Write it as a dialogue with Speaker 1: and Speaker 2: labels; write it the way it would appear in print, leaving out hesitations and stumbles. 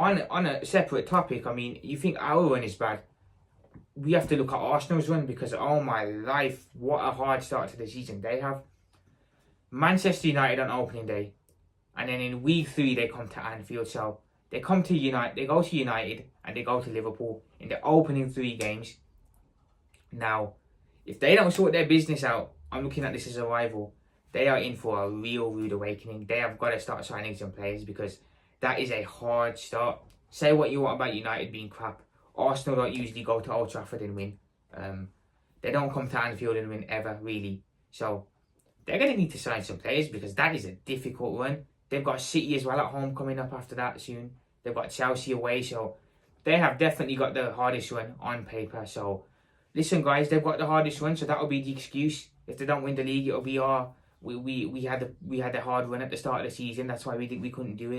Speaker 1: on a separate topic, I mean, you think our run is bad. We have to look at Arsenal's run because, oh my life, what a hard start to the season they have. Manchester United on opening day, and then in week 3 they come to Anfield. So they come to United, they go to United, and they go to Liverpool in the opening 3 games. Now, if they don't sort their business out, I'm looking at this as a rival. They are in for a real rude awakening. They have got to start signing some players because that is a hard start. Say what you want about United being crap. Arsenal don't usually go to Old Trafford and win. They don't come to Anfield and win ever, really. So they're going to need to sign some players because that is a difficult run. They've got City as well at home coming up after that soon. They've got Chelsea away. So they have definitely got the hardest run on paper. So listen, guys, they've got the hardest run. So that'll be the excuse. If they don't win the league, it'll be we had a hard run at the start of the season. That's why we couldn't do it.